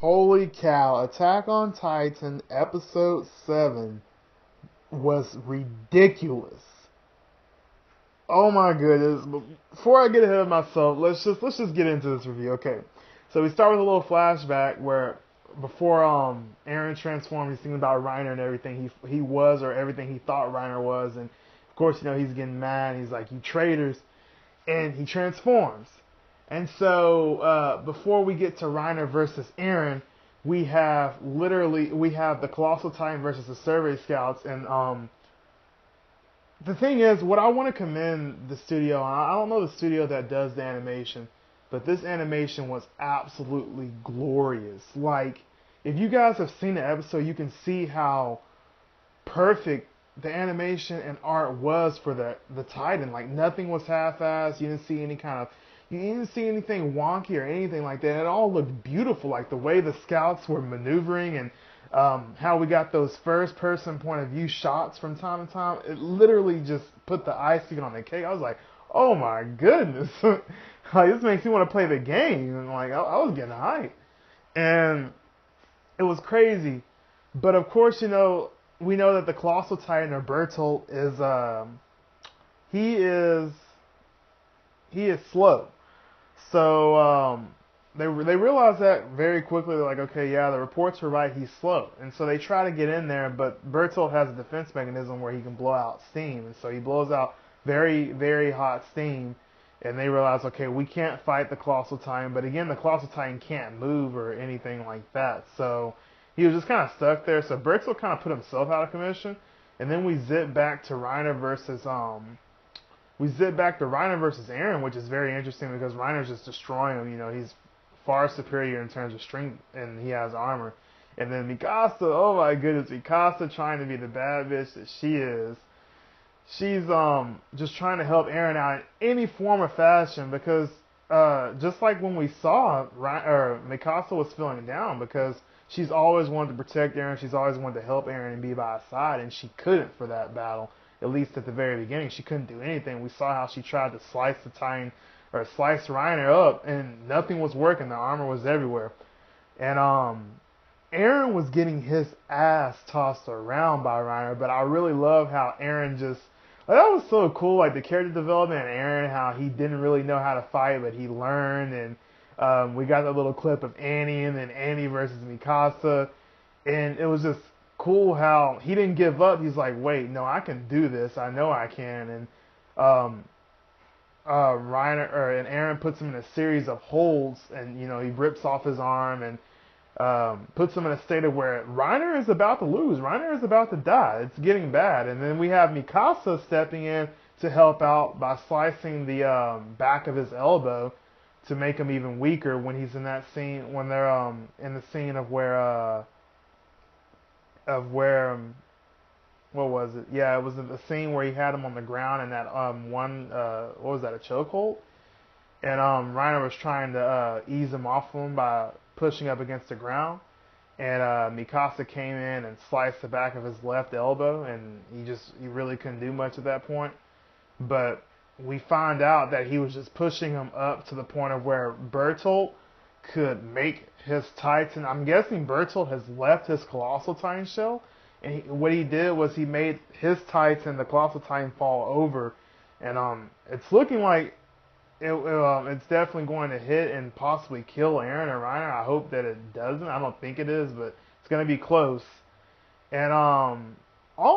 Holy cow, Attack on Titan episode 7 was ridiculous. Oh my goodness. But before I get ahead of myself, let's just get into this review. Okay. So we start with a little flashback where before Eren transformed, he's thinking about Reiner and everything he was, or everything he thought Reiner was, and of course, he's getting mad. He's like, "You traitors." And he transforms. And so before we get to Reiner versus Eren, we have the Colossal Titan versus the Survey Scouts. And the thing is, what I want to commend the studio on, I don't know the studio that does the animation, but this animation was absolutely glorious. Like, if you guys have seen the episode, you can see how perfect the animation and art was for the Titan. Like, nothing was half-assed. You didn't see anything wonky or anything like that. It all looked beautiful. Like the way the scouts were maneuvering and how we got those first-person point of view shots from time to time. It literally just put the icing on the cake. I was like, oh my goodness, like, this makes me want to play the game. And like, I was getting hyped, and it was crazy. But of course, we know that the Colossal Titan, or Bertolt, he is slow. So they realize that very quickly. They're like, okay, yeah, the reports were right. He's slow, and so they try to get in there. But Bertolt has a defense mechanism where he can blow out steam, and so he blows out very, very hot steam. And they realize, okay, we can't fight the Colossal Titan. But again, the Colossal Titan can't move or anything like that. So he was just kind of stuck there. So Bertolt kind of put himself out of commission. And then we zip back to Reiner versus Eren, which is very interesting because Reiner's just destroying him. He's far superior in terms of strength, and he has armor. And then Mikasa, oh my goodness, Mikasa trying to be the bad bitch that she is. She's just trying to help Eren out in any form or fashion, because just like when we saw Mikasa was feeling down because she's always wanted to protect Eren, she's always wanted to help Eren and be by his side, and she couldn't for that battle. At least at the very beginning, she couldn't do anything. We saw how she tried to slice Reiner up, and nothing was working. The armor was everywhere, and Eren was getting his ass tossed around by Reiner. But I really love how Eren just, like, that was so cool. Like the character development of Eren, how he didn't really know how to fight, but he learned, and we got that little clip of Annie, and then Annie versus Mikasa, and it was just cool how he didn't give up. He's like, wait, no, I can do this. I know I can. And Eren puts him in a series of holds, and he rips off his arm and puts him in a state of where Reiner is about to lose. Reiner is about to die. It's getting bad. And then we have Mikasa stepping in to help out by slicing the back of his elbow to make him even weaker when he's in that scene, when they're in the scene of where what was it? Yeah, it was the scene where he had him on the ground in that what was that, a chokehold? And Reiner was trying to ease him off of him by pushing up against the ground. And Mikasa came in and sliced the back of his left elbow, and he really couldn't do much at that point. But we find out that he was just pushing him up to the point of where Bertolt could make his Titan. I'm guessing Bertolt has left his Colossal Titan shell, and what he did was he made his Titan, the Colossal Titan, fall over, and it's looking like it's definitely going to hit and possibly kill Eren and Reiner. I hope that it doesn't. I don't think it is, but it's going to be close. And all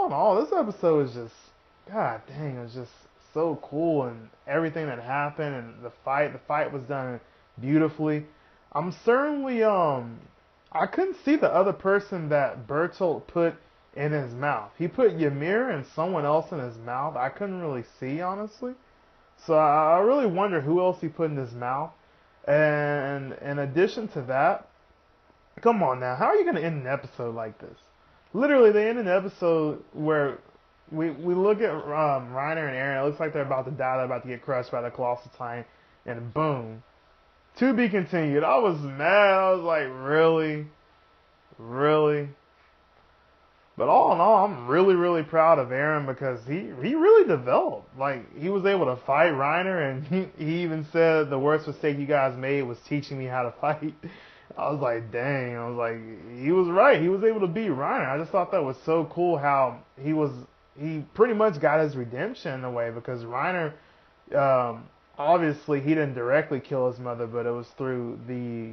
in all, this episode is just, god dang, it was just so cool, and everything that happened, and the fight was done beautifully. I'm certainly, I couldn't see the other person that Bertolt put in his mouth. He put Ymir and someone else in his mouth. I couldn't really see, honestly. So I really wonder who else he put in his mouth. And in addition to that, come on now, how are you going to end an episode like this? Literally, they end an episode where we look at Reiner and Eren. It looks like they're about to die. They're about to get crushed by the Colossal Titan. And boom. To be continued. I was mad. I was like, really? Really? But all in all, I'm really, really proud of Eren because he really developed. Like, he was able to fight Reiner, and he even said the worst mistake you guys made was teaching me how to fight. I was like, dang. I was like, he was right. He was able to beat Reiner. I just thought that was so cool how he pretty much got his redemption in a way because Reiner, um, obviously he didn't directly kill his mother, but it was through the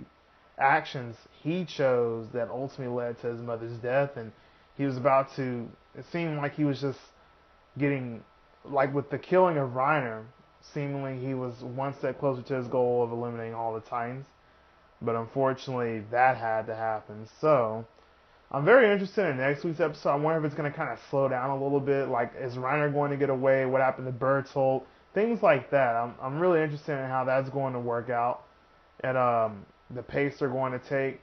actions he chose that ultimately led to his mother's death. And he was about to, it seemed like he was just getting, like with the killing of Reiner, seemingly he was one step closer to his goal of eliminating all the Titans. But unfortunately, that had to happen. So, I'm very interested in next week's episode. I wonder if it's going to kind of slow down a little bit. Like, is Reiner going to get away? What happened to Bertolt? Things like that. I'm really interested in how that's going to work out and the pace they're going to take.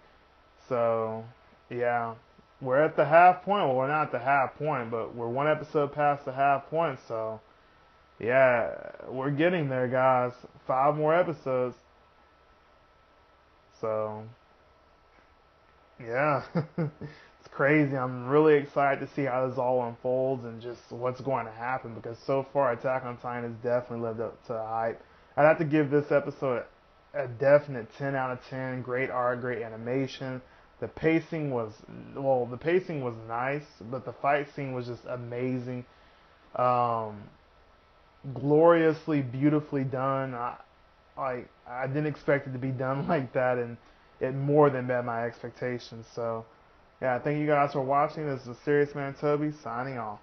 So, yeah. We're at the half point. Well, we're not at the half point, but we're one episode past the half point. So, yeah, we're getting there, guys. 5 more episodes. So, yeah, it's crazy. I'm really excited to see how this all unfolds and just what's going to happen because so far Attack on Titan has definitely lived up to the hype. I'd have to give this episode a definite 10 out of 10. Great art, great animation. The pacing was nice, but the fight scene was just amazing. Um, Gloriously, beautifully done. I didn't expect it to be done like that, and it more than met my expectations. So, yeah, thank you guys for watching. This is Serious Man Toby signing off.